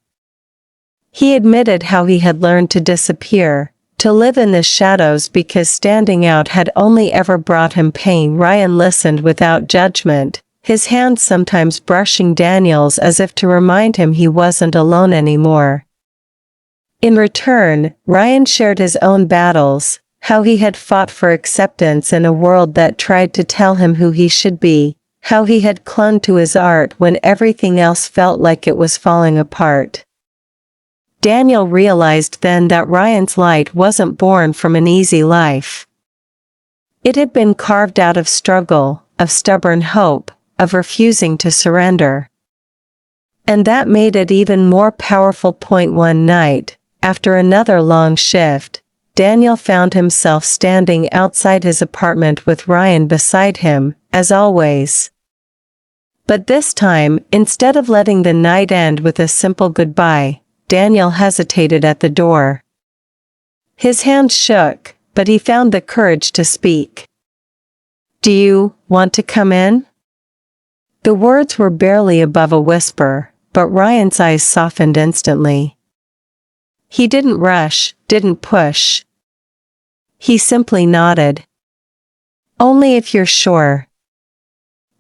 He admitted how he had learned to disappear, to live in the shadows because standing out had only ever brought him pain. Ryan listened without judgment, his hand sometimes brushing Daniel's as if to remind him he wasn't alone anymore. In return, Ryan shared his own battles, how he had fought for acceptance in a world that tried to tell him who he should be, how he had clung to his art when everything else felt like it was falling apart. Daniel realized then that Ryan's light wasn't born from an easy life. It had been carved out of struggle, of stubborn hope, of refusing to surrender. And that made it even more powerful. One night, after another long shift, Daniel found himself standing outside his apartment with Ryan beside him, as always. But this time, instead of letting the night end with a simple goodbye, Daniel hesitated at the door. His hands shook, but he found the courage to speak. "Do you want to come in?" The words were barely above a whisper, but Ryan's eyes softened instantly. He didn't rush, didn't push. He simply nodded. "Only if you're sure."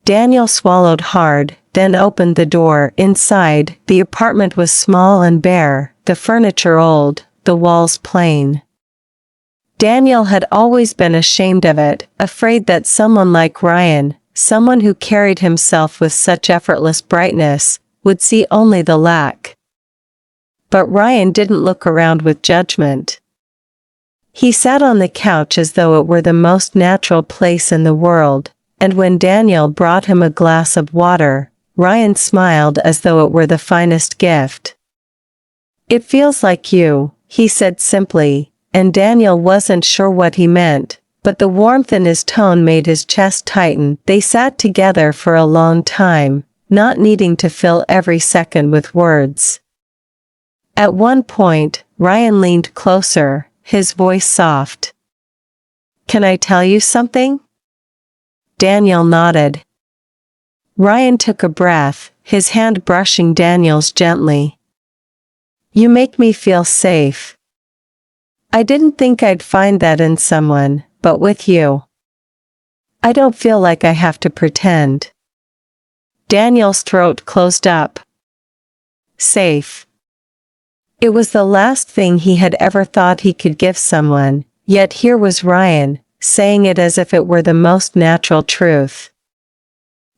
Daniel swallowed hard, then opened the door. Inside, the apartment was small and bare, the furniture old, the walls plain. Daniel had always been ashamed of it, afraid that someone like Ryan, someone who carried himself with such effortless brightness, would see only the lack. But Ryan didn't look around with judgment. He sat on the couch as though it were the most natural place in the world, and when Daniel brought him a glass of water, Ryan smiled as though it were the finest gift. "It feels like you," he said simply, and Daniel wasn't sure what he meant, but the warmth in his tone made his chest tighten. They sat together for a long time, not needing to fill every second with words. At one point, Ryan leaned closer, his voice soft. "Can I tell you something?" Daniel nodded. Ryan took a breath, his hand brushing Daniel's gently. "You make me feel safe. I didn't think I'd find that in someone, but with you, I don't feel like I have to pretend." Daniel's throat closed up. Safe. It was the last thing he had ever thought he could give someone, yet here was Ryan, saying it as if it were the most natural truth.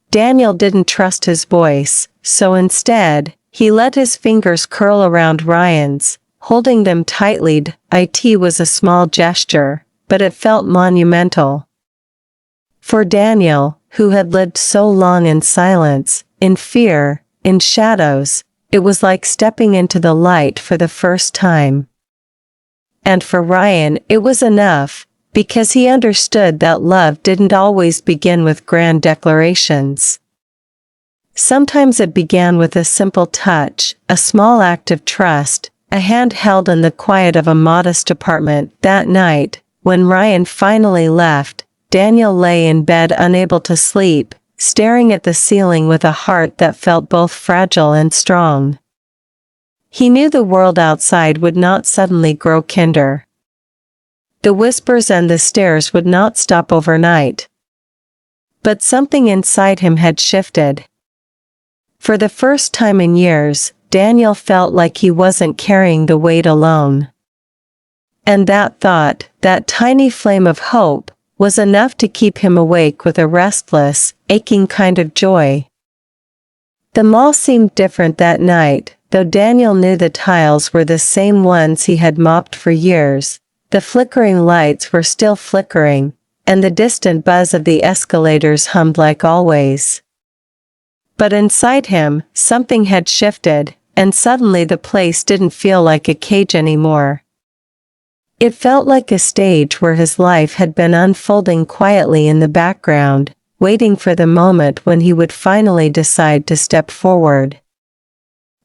Daniel didn't trust his voice, so instead, he let his fingers curl around Ryan's, holding them tightly. It was a small gesture, but it felt monumental. For Daniel, who had lived so long in silence, in fear, in shadows, it was like stepping into the light for the first time. And for Ryan, it was enough, because he understood that love didn't always begin with grand declarations. Sometimes it began with a simple touch, a small act of trust, a hand held in the quiet of a modest apartment. That night, when Ryan finally left, Daniel lay in bed unable to sleep, staring at the ceiling with a heart that felt both fragile and strong. He knew the world outside would not suddenly grow kinder. The whispers and the stares would not stop overnight. But something inside him had shifted. For the first time in years, Daniel felt like he wasn't carrying the weight alone. And that thought, that tiny flame of hope, was enough to keep him awake with a restless, aching kind of joy. The mall seemed different that night, though Daniel knew the tiles were the same ones he had mopped for years. The flickering lights were still flickering, and the distant buzz of the escalators hummed like always. But inside him, something had shifted, and suddenly the place didn't feel like a cage anymore. It felt like a stage where his life had been unfolding quietly in the background, waiting for the moment when he would finally decide to step forward.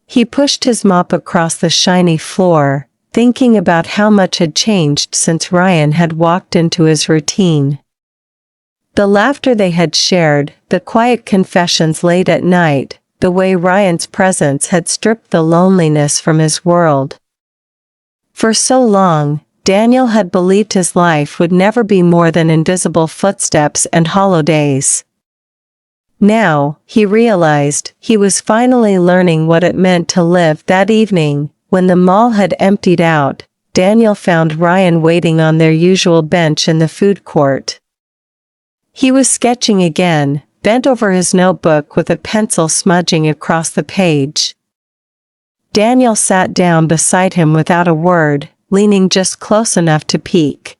He pushed his mop across the shiny floor, thinking about how much had changed since Ryan had walked into his routine. The laughter they had shared, the quiet confessions late at night, the way Ryan's presence had stripped the loneliness from his world. For so long, Daniel had believed his life would never be more than invisible footsteps and hollow days. Now, he realized, he was finally learning what it meant to live. That evening, when the mall had emptied out, Daniel found Ryan waiting on their usual bench in the food court. He was sketching again, bent over his notebook with a pencil smudging across the page. Daniel sat down beside him without a word, leaning just close enough to peek.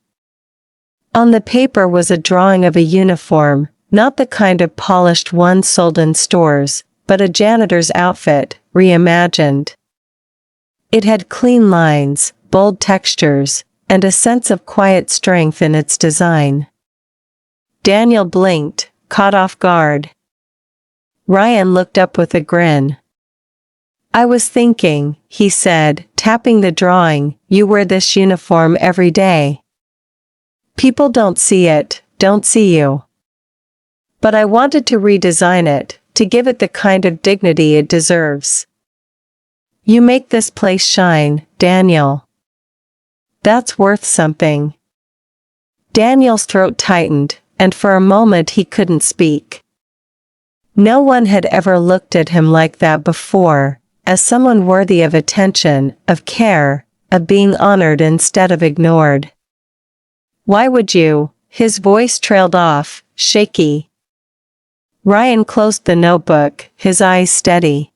On the paper was a drawing of a uniform, not the kind of polished one sold in stores, but a janitor's outfit, reimagined. It had clean lines, bold textures, and a sense of quiet strength in its design. Daniel blinked, caught off guard. Ryan looked up with a grin. "I was thinking," he said, tapping the drawing, "you wear this uniform every day. People don't see it, don't see you. But I wanted to redesign it, to give it the kind of dignity it deserves. You make this place shine, Daniel. That's worth something." Daniel's throat tightened, and for a moment he couldn't speak. No one had ever looked at him like that before, as someone worthy of attention, of care, of being honored instead of ignored. "Why would you?" His voice trailed off, shaky. Ryan closed the notebook, his eyes steady.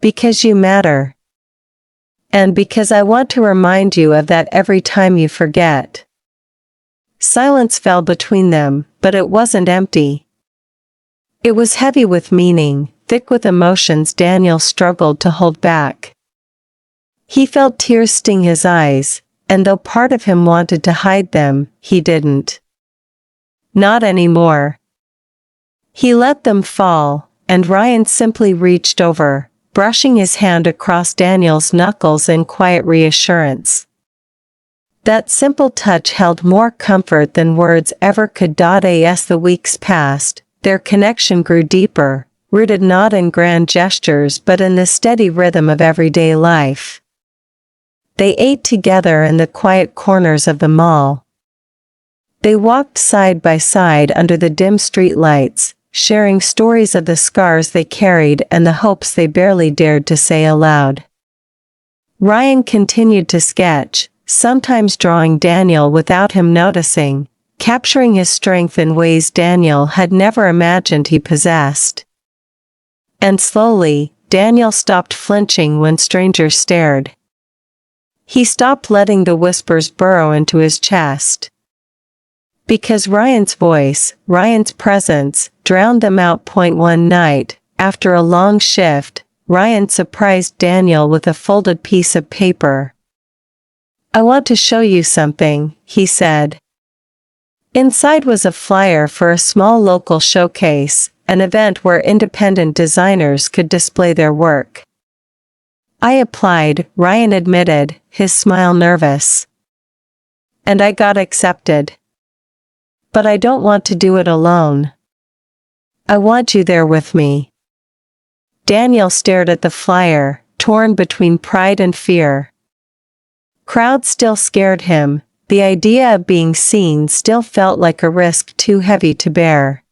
"Because you matter. And because I want to remind you of that every time you forget." Silence fell between them, but it wasn't empty. It was heavy with meaning, thick with emotions Daniel struggled to hold back. He felt tears sting his eyes, and though part of him wanted to hide them, he didn't. Not anymore. He let them fall, and Ryan simply reached over, brushing his hand across Daniel's knuckles in quiet reassurance. That simple touch held more comfort than words ever could. As the weeks passed, their connection grew deeper, rooted not in grand gestures but in the steady rhythm of everyday life. They ate together in the quiet corners of the mall. They walked side by side under the dim streetlights, sharing stories of the scars they carried and the hopes they barely dared to say aloud. Ryan continued to sketch, sometimes drawing Daniel without him noticing, capturing his strength in ways Daniel had never imagined he possessed. And slowly, Daniel stopped flinching when strangers stared. He stopped letting the whispers burrow into his chest. Because Ryan's voice, Ryan's presence, drowned them out. One night, after a long shift, Ryan surprised Daniel with a folded piece of paper. "I want to show you something," he said. Inside was a flyer for a small local showcase, an event where independent designers could display their work. "I applied," Ryan admitted, his smile nervous. "And I got accepted. But I don't want to do it alone. I want you there with me." Daniel stared at the flyer, torn between pride and fear. Crowds still scared him, the idea of being seen still felt like a risk too heavy to bear.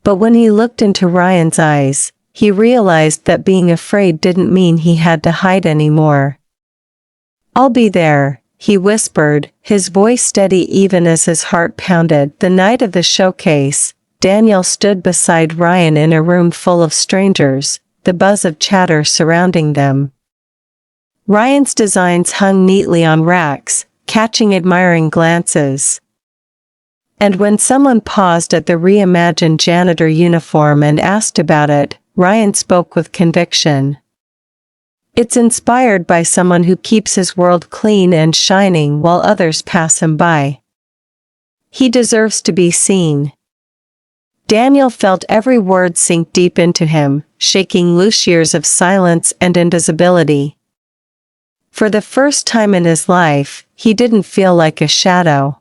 But when he looked into Ryan's eyes, he realized that being afraid didn't mean he had to hide anymore. "I'll be there," he whispered, his voice steady even as his heart pounded. The night of the showcase, Daniel stood beside Ryan in a room full of strangers, the buzz of chatter surrounding them. Ryan's designs hung neatly on racks, catching admiring glances. And when someone paused at the reimagined janitor uniform and asked about it, Ryan spoke with conviction. "It's inspired by someone who keeps his world clean and shining while others pass him by. He deserves to be seen." Daniel felt every word sink deep into him, shaking loose years of silence and invisibility. For the first time in his life, he didn't feel like a shadow.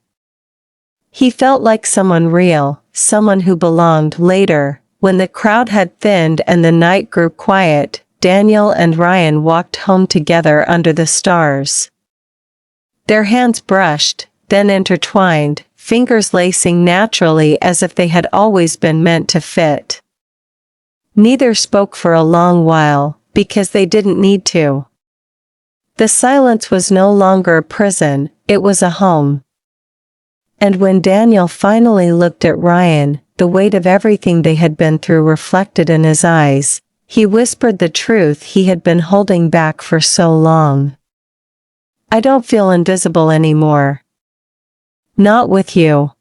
He felt like someone real, someone who belonged. Later, when the crowd had thinned and the night grew quiet, Daniel and Ryan walked home together under the stars. Their hands brushed, then intertwined, fingers lacing naturally as if they had always been meant to fit. Neither spoke for a long while, because they didn't need to. The silence was no longer a prison, it was a home. And when Daniel finally looked at Ryan, the weight of everything they had been through reflected in his eyes. He whispered the truth he had been holding back for so long. I don't feel invisible anymore. Not with you.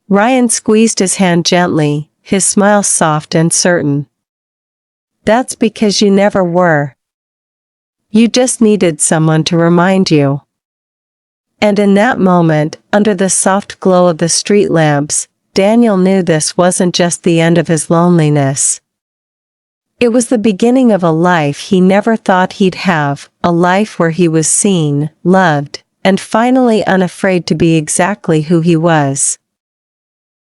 Ryan squeezed his hand gently, his smile soft and certain. That's because you never were. You just needed someone to remind you. And in that moment, under the soft glow of the street lamps, Daniel knew this wasn't just the end of his loneliness. It was the beginning of a life he never thought he'd have, a life where he was seen, loved, and finally unafraid to be exactly who he was.